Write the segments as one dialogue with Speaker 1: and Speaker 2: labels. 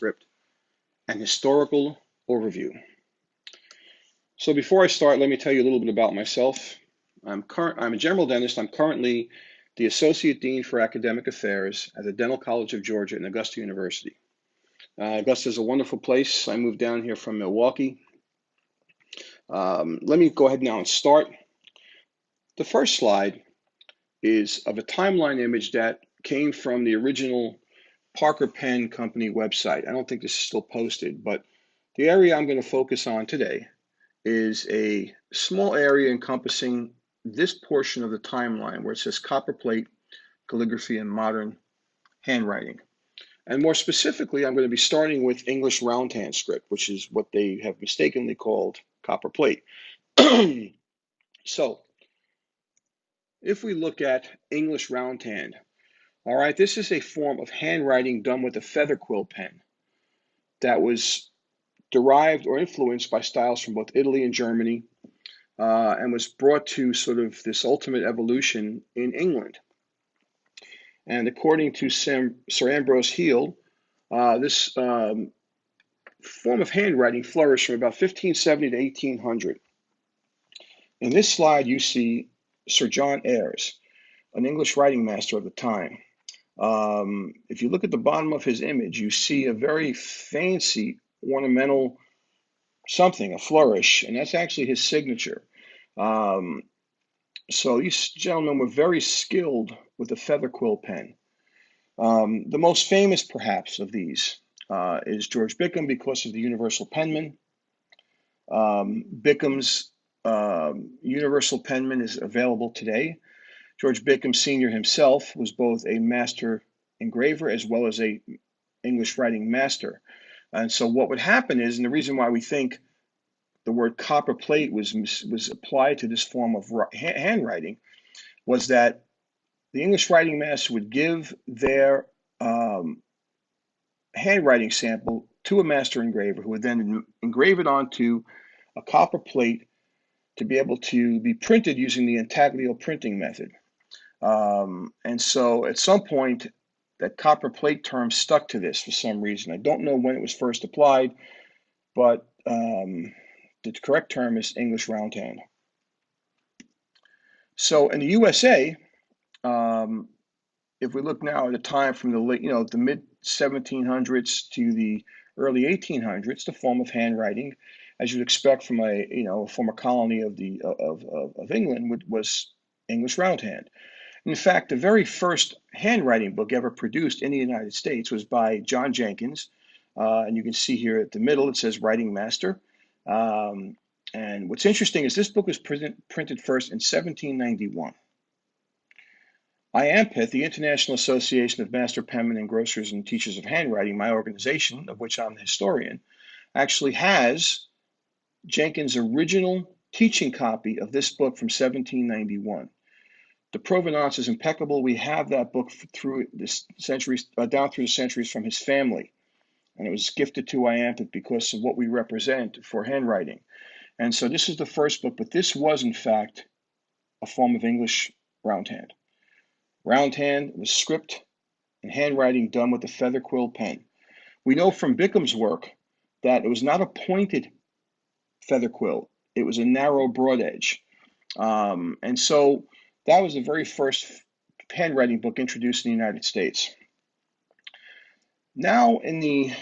Speaker 1: Script, and historical overview. So before I start, let me tell you a little bit about myself. I'm a general dentist. I'm currently the Associate Dean for Academic Affairs at the Dental College of Georgia and Augusta University. Augusta is a wonderful place. I moved down here from Milwaukee. Let me go ahead now and start. The first slide is of a timeline image that came from the original Parker Pen Company website. I don't think this is still posted, but the area I'm going to focus on today is a small area encompassing this portion of the timeline where it says copperplate, calligraphy, and modern handwriting. And more specifically, I'm going to be starting with English roundhand script, which is what they have mistakenly called copperplate. So, if we look at English roundhand, all right, this is a form of handwriting done with a feather quill pen that was derived or influenced by styles from both Italy and Germany, and was brought to sort of this ultimate evolution in England. And according to Sir Ambrose Heel, this form of handwriting flourished from about 1570 to 1800. In this slide, you see Sir John Ayres, an English writing master of the time. If you look at the bottom of his image, you see a very fancy ornamental something, a flourish, and that's actually his signature. So these gentlemen were very skilled with the feather quill pen. The most famous, perhaps, of these is George Bickham because of the Universal Penman. Bickham's Universal Penman is available today. George Bickham Sr. himself was both a master engraver as well as a English writing master. And so what would happen is, and the reason why we think the word copperplate was applied to this form of handwriting, was that the English writing master would give their handwriting sample to a master engraver who would then engrave it onto a copper plate to be able to be printed using the intaglio printing method. And so at some point, that copper plate term stuck to this for some reason. I don't know when it was first applied, but the correct term is English roundhand. So in the USA, if we look now at a time from the mid 1700s to the early 1800s, the form of handwriting, as you'd expect from a former colony of England, was English roundhand. In fact, the very first handwriting book ever produced in the United States was by John Jenkins, and you can see here at the middle it says Writing Master. And what's interesting is this book was printed first in 1791. IAMPET, the International Association of Master Penmen Engrossers and Teachers of Handwriting, my organization, of which I'm the historian, actually has Jenkins' original teaching copy of this book from 1791. The provenance is impeccable. We have that book through the centuries, down through the centuries from his family. And it was gifted to IAMPET because of what we represent for handwriting. And so this is the first book, but this was, in fact, a form of English roundhand. Roundhand was script and handwriting done with a feather quill pen. We know from Bickham's work that it was not a pointed feather quill. It was a narrow broad edge. And so that was the very first handwriting book introduced in the United States. Now in the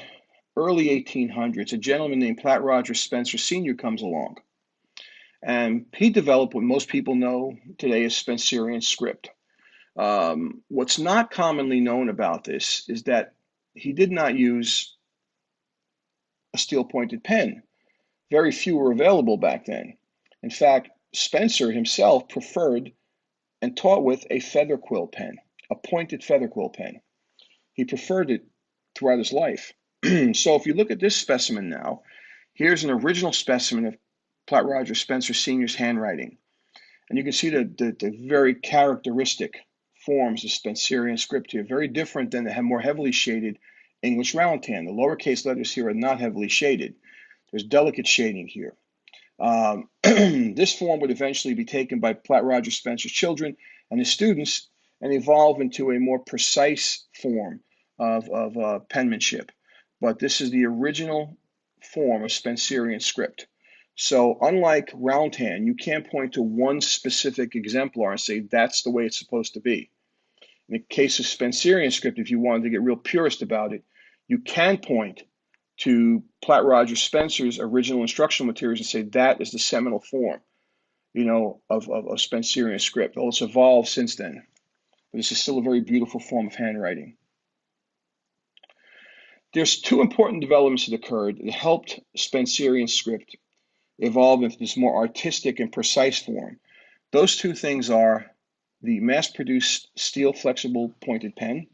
Speaker 1: early 1800s, a gentleman named Platt Roger Spencer Sr. comes along. And he developed what most people know today as Spencerian Script. What's not commonly known about this is that he did not use a steel-pointed pen. Very few were available back then. In fact, Spencer himself preferred and taught with a feather quill pen, a pointed feather quill pen. He preferred it throughout his life. So if you look at this specimen now, here's an original specimen of Platt Roger Spencer Sr.'s handwriting. And you can see the very characteristic forms of Spencerian Script here, very different than the more heavily shaded English roundhand. The lowercase letters here are not heavily shaded. There's delicate shading here. This form would eventually be taken by Platt Roger Spencer's children and his students and evolve into a more precise form of penmanship. but this is the original form of Spencerian script. So unlike round hand, you can't point to one specific exemplar and say that's the way it's supposed to be. In the case of Spencerian script, if you wanted to get real purist about it, you can point to Platt Rogers Spencer's original instructional materials and say that is the seminal form, of Spencerian script. Well, it's evolved since then, but this is still a very beautiful form of handwriting. There's two important developments that occurred that helped Spencerian script evolve into this more artistic and precise form. Those two things are the mass-produced steel flexible pointed pen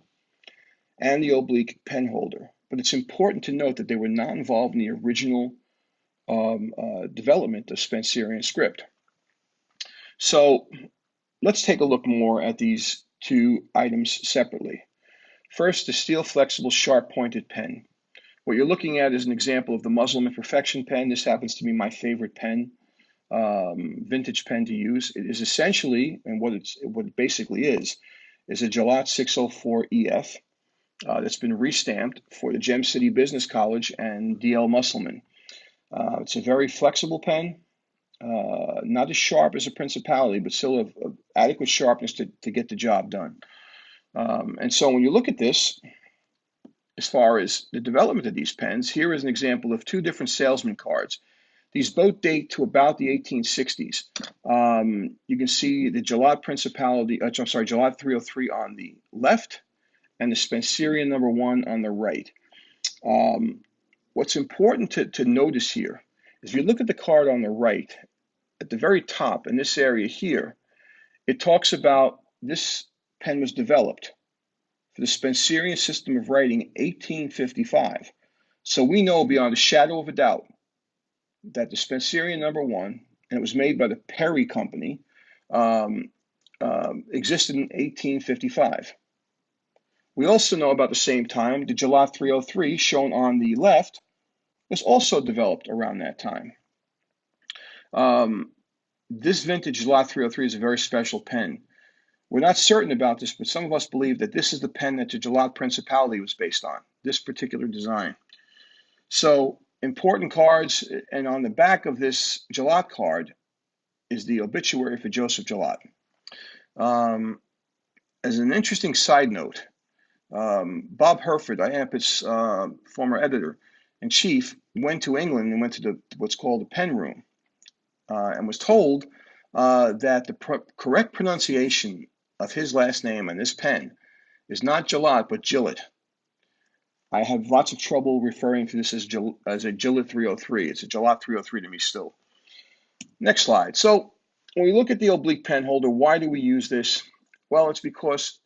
Speaker 1: and the oblique pen holder. But it's important to note that they were not involved in the original development of Spencerian script. So let's take a look more at these two items separately. First, the steel flexible sharp pointed pen. What you're looking at is an example of the Muslim Imperfection pen. This happens to be my favorite pen, vintage pen to use. It is essentially, and what it basically is a Gillette 604 EF that's been restamped for the Gem City Business College and D.L. Musselman. It's a very flexible pen, not as sharp as a Principality, but still of adequate sharpness to get the job done. And so when you look at this, as far as the development of these pens, here is an example of two different salesman cards. These both date to about the 1860s. You can see the Gillette Principality, Gillette 303 on the left and the Spencerian #1 on the right. What's important to notice here is if you look at the card on the right, at the very top in this area here, it talks about this pen was developed for the Spencerian system of writing in 1855. So we know beyond a shadow of a doubt that the Spencerian #1, and it was made by the Perry Company, existed in 1855. We also know about the same time the Gillette 303, shown on the left, was also developed around that time. This vintage Gillette 303 is a very special pen. We're not certain about this, but some of us believe that this is the pen that the Gillette Principality was based on, this particular design. So important cards, and on the back of this Gillette card is the obituary for Joseph Gillette. As an interesting side note, Bob Herford, IAMP's former editor-in-chief, went to England and went to what's called the pen room and was told that the correct pronunciation of his last name on this pen is not Gillette, but Gillett. I have lots of trouble referring to this as a Gillette 303. It's a Gillette 303 to me still. Next slide. So when we look at the oblique pen holder, why do we use this? Well, it's because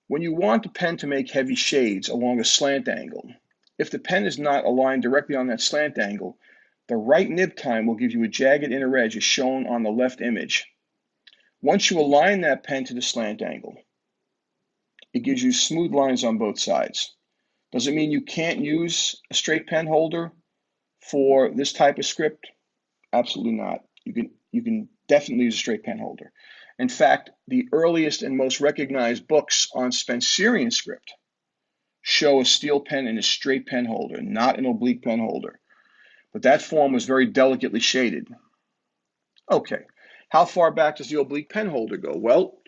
Speaker 1: when you want the pen to make heavy shades along a slant angle, if the pen is not aligned directly on that slant angle, the right nib time will give you a jagged inner edge as shown on the left image. Once you align that pen to the slant angle, it gives you smooth lines on both sides. Does it mean you can't use a straight pen holder for this type of script? Absolutely not. You can definitely use a straight pen holder. In fact, the earliest and most recognized books on Spencerian script show a steel pen in a straight pen holder, not an oblique pen holder. But that form was very delicately shaded. Okay, how far back does the oblique pen holder go? Well,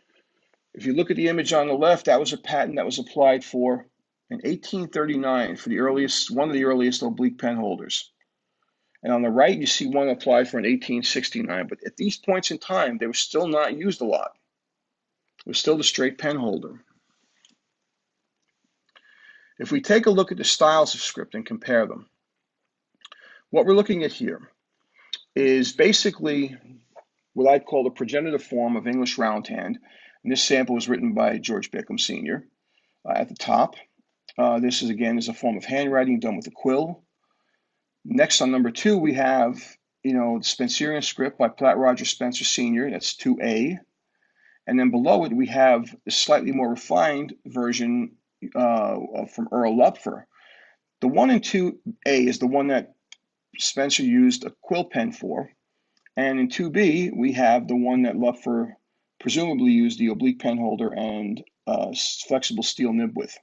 Speaker 1: if you look at the image on the left, that was a patent that was applied for in 1839 for one of the earliest oblique pen holders. And on the right, you see one applied for in 1869. But at these points in time, they were still not used a lot. It was still the straight pen holder. If we take a look at the styles of script and compare them, what we're looking at here is basically what I'd call the progenitor form of English roundhand. And this sample was written by George Bickham Sr. At the top. This is a form of handwriting done with a quill. Next on number 2, we have, the Spencerian script by Platt Rogers Spencer Sr. That's 2A. And then below it, we have the slightly more refined version from Earl Lupfer. The 1 and 2A is the one that Spencer used a quill pen for. And in 2B, we have the one that Lupfer presumably used the oblique pen holder and flexible steel nib with.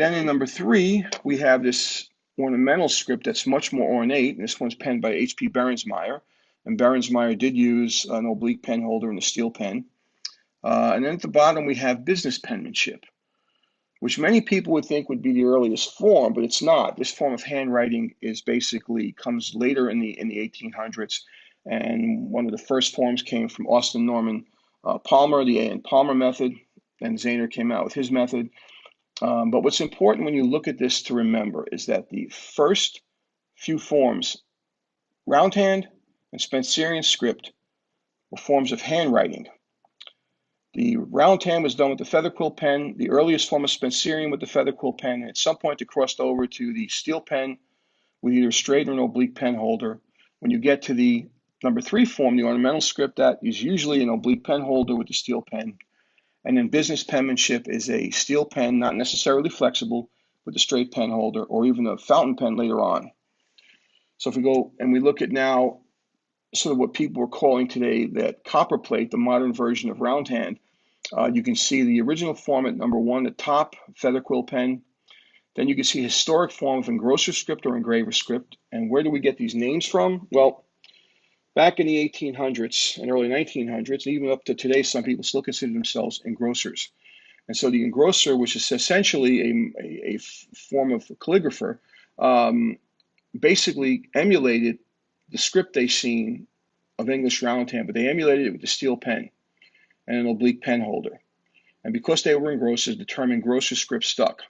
Speaker 1: Then in number 3, we have this ornamental script that's much more ornate. And this one's penned by H.P. Berensmeyer. And Berensmeyer did use an oblique pen holder and a steel pen. And then at the bottom, we have business penmanship, which many people would think would be the earliest form, but it's not. This form of handwriting comes later in the 1800s, and one of the first forms came from Austin Norman Palmer, the A. N. Palmer method, and Zane came out with his method. But what's important when you look at this to remember is that the first few forms, roundhand and Spencerian script, were forms of handwriting. The roundhand was done with the feather quill pen, the earliest form of Spencerian with the feather quill pen, and at some point it crossed over to the steel pen with either a straight or an oblique pen holder. When you get to the number 3 form, the ornamental script, that is usually an oblique pen holder with a steel pen. And then business penmanship is a steel pen, not necessarily flexible, with a straight pen holder, or even a fountain pen later on. So if we go and we look at now sort of what people are calling today that copperplate, the modern version of roundhand, you can see the original form at number 1, the top, feather quill pen. Then you can see historic form of engrosser script or engraver script. And where do we get these names from? Well, back in the 1800s and early 1900s, even up to today, some people still consider themselves engrossers. And so the engrosser, which is essentially a form of calligrapher, basically emulated the script they seen of English roundhand, but they emulated it with the steel pen and an oblique pen holder. And because they were engrossers, the term engrosser script stuck.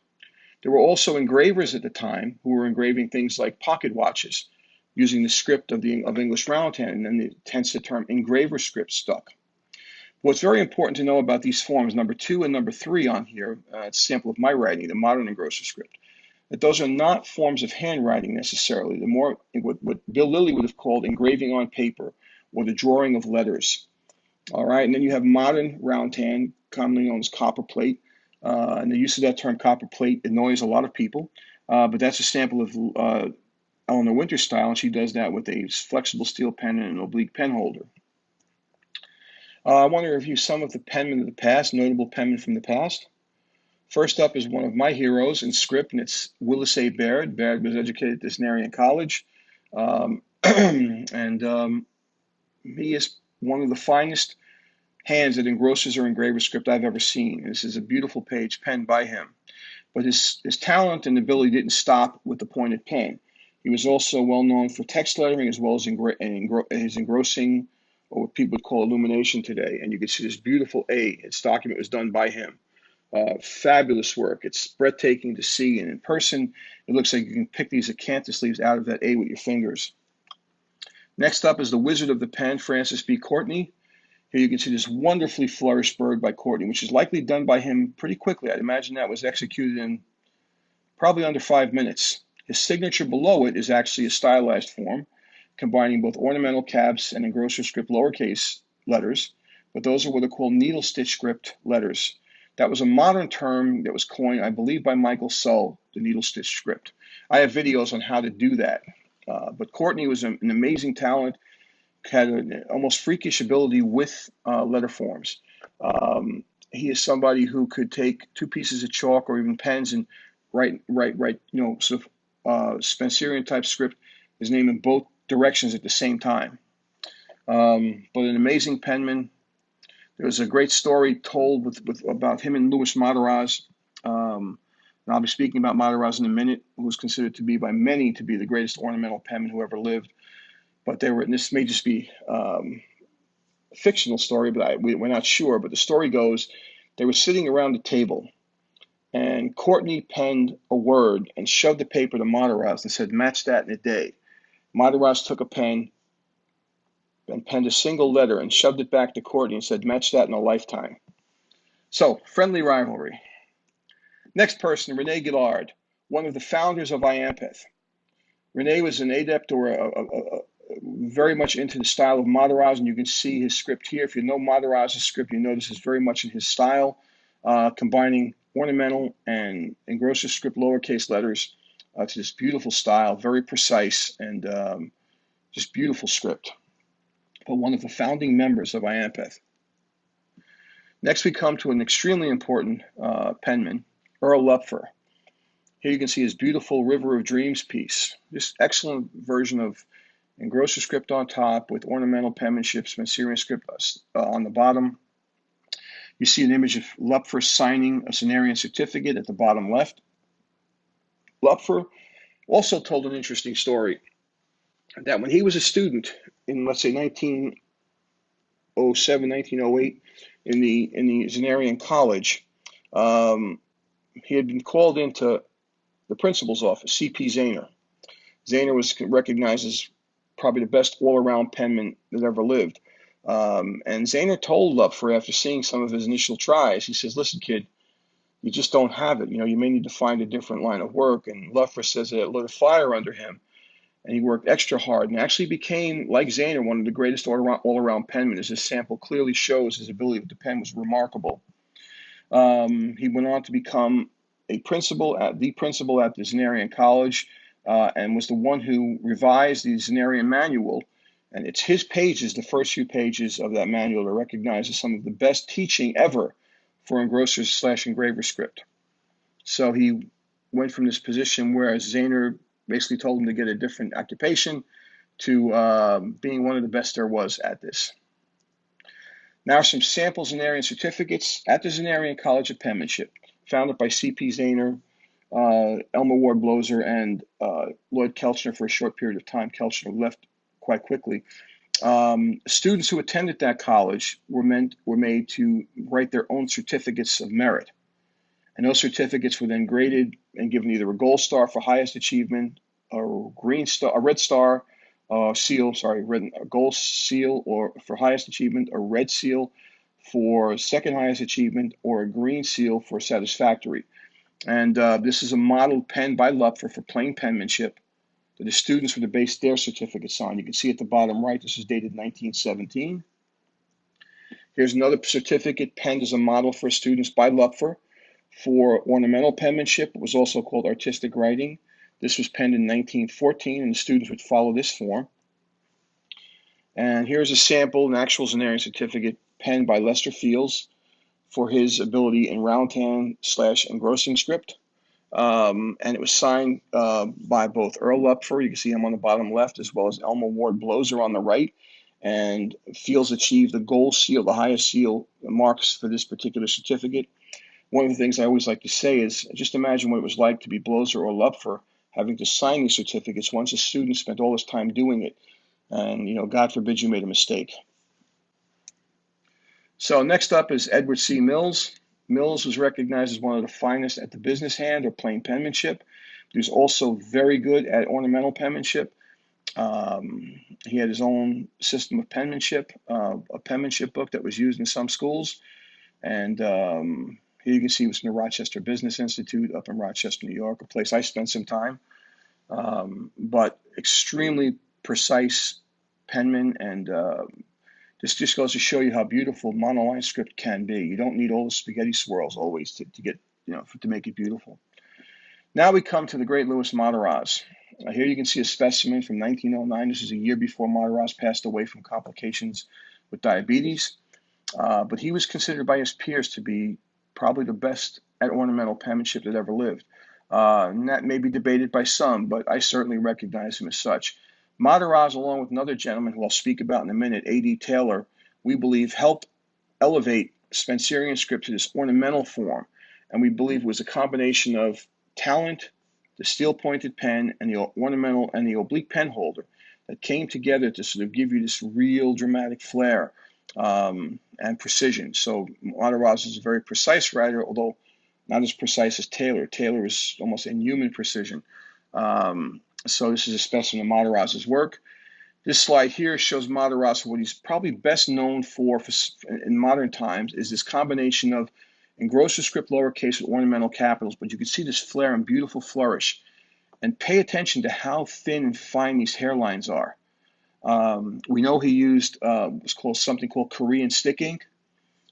Speaker 1: There were also engravers at the time who were engraving things like pocket watches using the script of English roundhand, and then hence the term engraver script stuck. What's very important to know about these forms, number 2 and number 3 on here, it's a sample of my writing, the modern engrosser script, that those are not forms of handwriting necessarily. The more what Bill Lilly would have called engraving on paper or the drawing of letters. All right, and then you have modern roundhand, commonly known as copperplate. And the use of that term copperplate annoys a lot of people, but that's a sample of Eleanor Winter's style, and she does that with a flexible steel pen and an oblique pen holder. I want to review some of the penmen of the past, notable penmen from the past. First up is one of my heroes in script, and it's Willis A. Baird. Baird was educated at Disneyland College, and he is one of the finest hands at engrossers or engraver script I've ever seen. This is a beautiful page penned by him. But his talent and ability didn't stop with the pointed pen. He was also well known for text lettering as well as his engrossing, or what people would call illumination today. And you can see this beautiful A. Its document was done by him. Fabulous work. It's breathtaking to see, and in person, it looks like you can pick these acanthus leaves out of that A with your fingers. Next up is the Wizard of the Pen, Francis P. Courtney. Here you can see this wonderfully flourished bird by Courtney, which is likely done by him pretty quickly. I'd imagine that was executed in probably under 5 minutes. His signature below it is actually a stylized form, combining both ornamental caps and engrosser script lowercase letters, but those are what are called needle stitch script letters. That was a modern term that was coined, I believe, by Michael Sull, the needle stitch script. I have videos on how to do that. But Courtney was an amazing talent, had an almost freakish ability with letter forms. He is somebody who could take 2 pieces of chalk or even pens and write, sort of Spencerian type script, his name in both directions at the same time. But an amazing penman. There was a great story told about him and Louis Monterossa. And I'll be speaking about Monterossa in a minute, who was considered to be by many to be the greatest ornamental penman who ever lived. But and this may just be a fictional story, but we're not sure. But the story goes, they were sitting around the table, and Courtney penned a word and shoved the paper to Monterossa and said, "Match that in a day." Monterossa took a pen and penned a single letter and shoved it back to Courtney and said, "Match that in a lifetime." So, friendly rivalry. Next person, Reine Gillard, one of the founders of Acanthus. Reine was an adept or very much into the style of Monterossa, and you can see his script here. If you know Monterossa's script, you know this is very much in his style, combining ornamental and engrosser script lowercase letters to this beautiful style, very precise and just beautiful script. But one of the founding members of Acanthus. Next, we come to an extremely important penman, Earl Lupfer. Here you can see his beautiful River of Dreams piece. This excellent version of engrosser script on top with ornamental penmanship, Spencerian script on the bottom. You see an image of Lupfer signing a Cenarian certificate at the bottom left. Lupfer also told an interesting story that when he was a student in, let's say, 1907, 1908, in the Cenarian College, he had been called into the principal's office, C.P. Zaner. Zaner was recognized as probably the best all-around penman that ever lived. And Zaner told Lupfer, after seeing some of his initial tries, he says, "Listen, kid, you just don't have it. You know, you may need to find a different line of work." And Lupfer says that it lit a fire under him, and he worked extra hard and actually became, like Zaner, one of the greatest all-around penmen, as his sample clearly shows. His ability with the pen was remarkable. He went on to become the principal at the Cenarian College, and was the one who revised the Cenarian manual. And it's his pages, the first few pages of that manual, are recognized as some of the best teaching ever for engrosser/engraver script. So he went from this position where Zaner basically told him to get a different occupation to being one of the best there was at this. Now some sample Cenarian certificates at the Cenarian College of Penmanship, founded by C.P. Zaner, Elma Ward Bloser, and Lloyd Kelchner for a short period of time. Kelchner left quite quickly. Students who attended that college were made to write their own certificates of merit. And those certificates were then graded and given either a gold star for highest achievement, a green star, a red star, seal, sorry, a gold seal, or for highest achievement, a red seal for second highest achievement, or a green seal for satisfactory. And this is a model pen by Lupfer for plain penmanship that the students were to base their certificates on. You can see at the bottom right, this is dated 1917. Here's another certificate penned as a model for students by Lupfer for ornamental penmanship. It was also called artistic writing. This was penned in 1914, and the students would follow this form. And here's a sample, an actual Cenarian certificate penned by Lester Fields for his ability in roundhand/engrossing script. And it was signed by both Earl Lupfer, you can see him on the bottom left, as well as Elma Ward Bloser on the right. And Fields achieved the gold seal, the highest seal marks for this particular certificate. One of the things I always like to say is, just imagine what it was like to be Bloser or Lupfer, having to sign these certificates once a student spent all this time doing it. And, you know, God forbid you made a mistake. So next up is Edward C. Mills. Mills was recognized as one of the finest at the business hand or plain penmanship. He was also very good at ornamental penmanship. He had his own system of penmanship, a penmanship book that was used in some schools. And here you can see he was from the Rochester Business Institute up in Rochester, New York, a place I spent some time. But extremely precise penman, and this just goes to show you how beautiful monoline script can be. You don't need all the spaghetti swirls always to get, you know, to make it beautiful. Now we come to the great Louis Monterossa. Here you can see a specimen from 1909. This is a year before Monterossa passed away from complications with diabetes. But he was considered by his peers to be probably the best at ornamental penmanship that ever lived. And that may be debated by some, but I certainly recognize him as such. Monterossa, along with another gentleman who I'll speak about in a minute, A.D. Taylor, we believe helped elevate Spencerian script to this ornamental form. And we believe it was a combination of talent, the steel-pointed pen, and the ornamental and the oblique pen holder that came together to sort of give you this real dramatic flair and precision. So Monterossa is a very precise writer, although not as precise as Taylor. Taylor is almost inhuman precision. So this is a specimen of Monterossa's work. This slide here shows Monterossa. What he's probably best known for in modern times is this combination of engrosser script lowercase with ornamental capitals, but you can see this flair and beautiful flourish. And pay attention to how thin and fine these hairlines are. We know he used something called Korean stick ink.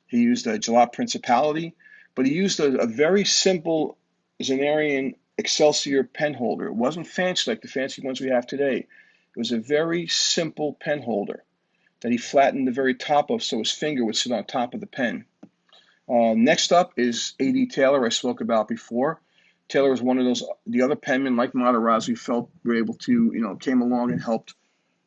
Speaker 1: He used a Jalop Principality, but he used a very simple Cenarian Excelsior pen holder. It wasn't fancy like the fancy ones we have today. It was a very simple pen holder that he flattened the very top of so his finger would sit on top of the pen. Next up is A.D. Taylor, I spoke about before. Taylor was one of those, the other penmen like Monterossa we felt were able to, came along and helped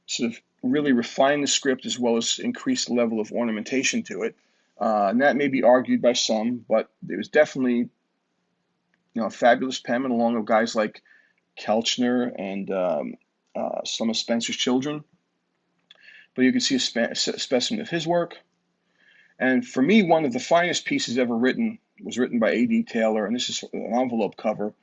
Speaker 1: sort of really refine the script as well as increase the level of ornamentation to it. And that may be argued by some, but there was definitely, a fabulous penman along with guys like Kelchner and some of Spencer's children. But you can see a specimen of his work. And for me, one of the finest pieces ever written was written by A.D. Taylor, and this is an envelope cover.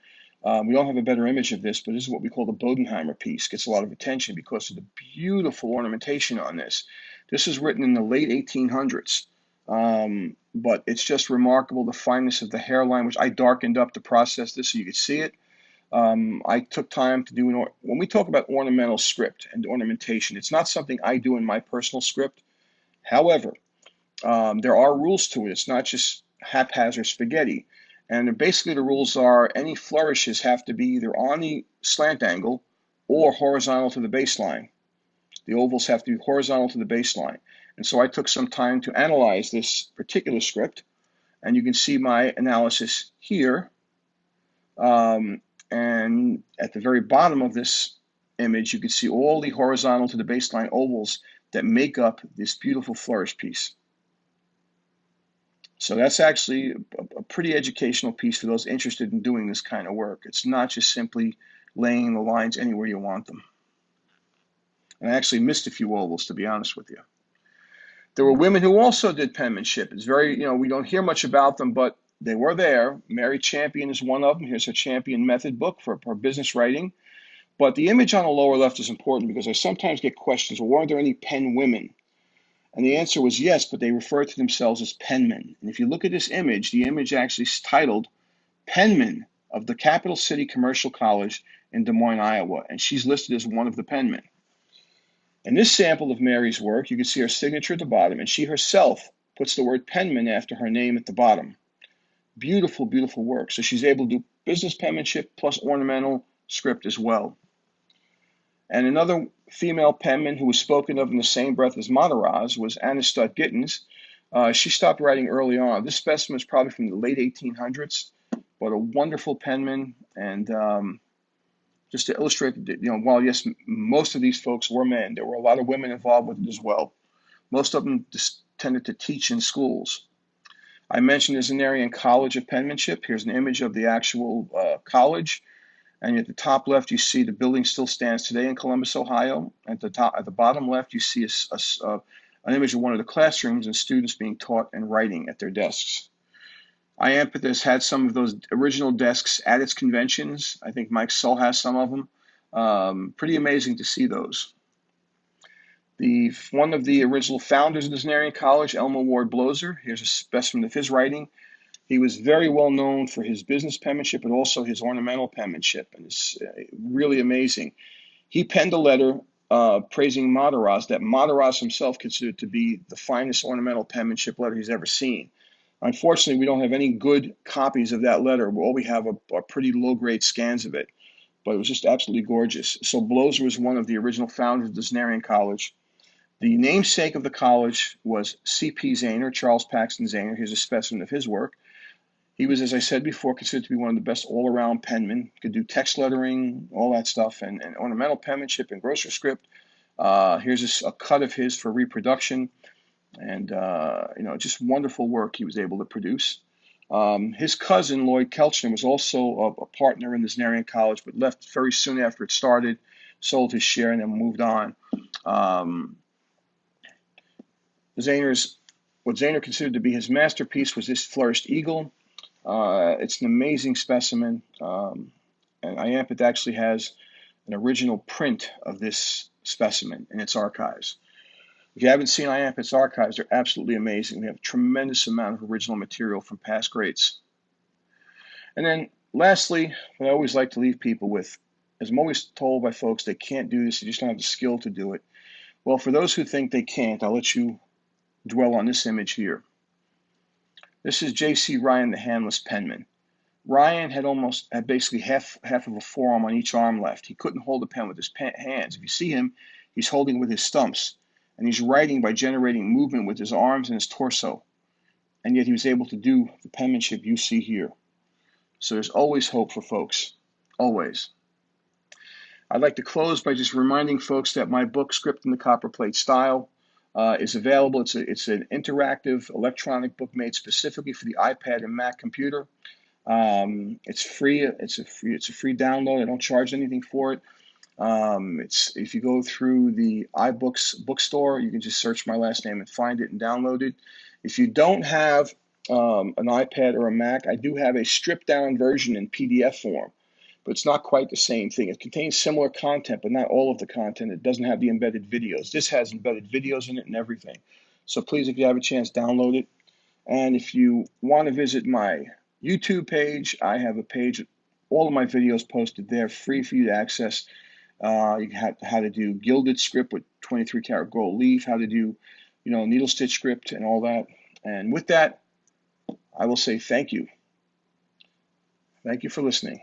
Speaker 1: We don't have a better image of this, but this is what we call the Bodenheimer piece. Gets a lot of attention because of the beautiful ornamentation on this. This was written in the late 1800s, but it's just remarkable, the fineness of the hairline, which I darkened up to process this so you could see it. I took time to do when we talk about ornamental script and ornamentation, it's not something I do in my personal script. However, there are rules to it. It's not just haphazard spaghetti. And basically the rules are any flourishes have to be either on the slant angle or horizontal to the baseline. The ovals have to be horizontal to the baseline. And so I took some time to analyze this particular script, and you can see my analysis here. And at the very bottom of this image, you can see all the horizontal to the baseline ovals that make up this beautiful flourish piece. So that's actually a pretty educational piece for those interested in doing this kind of work. It's not just simply laying the lines anywhere you want them. And I actually missed a few ovals, to be honest with you. There were women who also did penmanship. It's very, we don't hear much about them, but they were there. Mary Champion is one of them. Here's her Champion method book for business writing. But the image on the lower left is important because I sometimes get questions, well, weren't there any pen women? And the answer was yes, but they refer to themselves as penmen. And if you look at this image, the image actually is titled Penman of the Capital City Commercial College in Des Moines, Iowa. And she's listed as one of the penmen. In this sample of Mary's work, you can see her signature at the bottom, and she herself puts the word penman after her name at the bottom. Beautiful, beautiful work. So she's able to do business penmanship plus ornamental script as well. And another female penman who was spoken of in the same breath as Monterossa was Anna Stott Gittins. She stopped writing early on. This specimen is probably from the late 1800s, but a wonderful penman. And just to illustrate that, while yes, most of these folks were men, there were a lot of women involved with it as well. Most of them just tended to teach in schools. I mentioned there's an area in College of Penmanship. Here's an image of the actual college. And at the top left, you see the building still stands today in Columbus, Ohio. At the bottom left, you see an image of one of the classrooms and students being taught and writing at their desks. Acanthus had some of those original desks at its conventions. I think Mike Sull has some of them. Pretty amazing to see those. One of the original founders of the Spencerian College, Elma Ward, here's a specimen of his writing. He was very well known for his business penmanship, but also his ornamental penmanship, and it's really amazing. He penned a letter praising Monterossa that Monterossa himself considered to be the finest ornamental penmanship letter he's ever seen. Unfortunately, we don't have any good copies of that letter. All we have are pretty low-grade scans of it, but it was just absolutely gorgeous. So Bloser was one of the original founders of the Spencerian College. The namesake of the college was C.P. Zaner, Charles Paxton Zaner. Here's a specimen of his work. He was, as I said before, considered to be one of the best all-around penmen. Could do text lettering, all that stuff, and ornamental penmanship and grocer script. Here's a cut of his for reproduction, and just wonderful work he was able to produce. His cousin, Lloyd Kelchner, was also a partner in the Spencerian College, but left very soon after it started, sold his share, and then moved on. What Zaner considered to be his masterpiece was this flourished eagle. It's an amazing specimen, and Acanthus actually has an original print of this specimen in its archives. If you haven't seen Acanthus' archives, they're absolutely amazing. We have a tremendous amount of original material from past greats. And then lastly, what I always like to leave people with, as I'm always told by folks, they can't do this, they just don't have the skill to do it. Well, for those who think they can't, I'll let you dwell on this image here. This is J.C. Reine, the handless penman. Reine had basically half of a forearm on each arm left. He couldn't hold a pen with his hands. If you see him, he's holding with his stumps, and he's writing by generating movement with his arms and his torso. And yet he was able to do the penmanship you see here. So there's always hope for folks, always. I'd like to close by just reminding folks that my book, Script in the Copperplate Style, is available. It's an interactive electronic book made specifically for the iPad and Mac computer. It's free. It's a free download. I don't charge anything for it. It's if you go through the iBooks bookstore, you can just search my last name and find it and download it. If you don't have an iPad or a Mac, I do have a stripped down version in PDF form, but it's not quite the same thing. It contains similar content, but not all of the content. It doesn't have the embedded videos. This has embedded videos in it and everything. So please, if you have a chance, download it. And if you want to visit my YouTube page, I have a page, all of my videos posted there, free for you to access. You have how to do gilded script with 23 karat gold leaf, how to do, needle stitch script and all that. And with that, I will say thank you. Thank you for listening.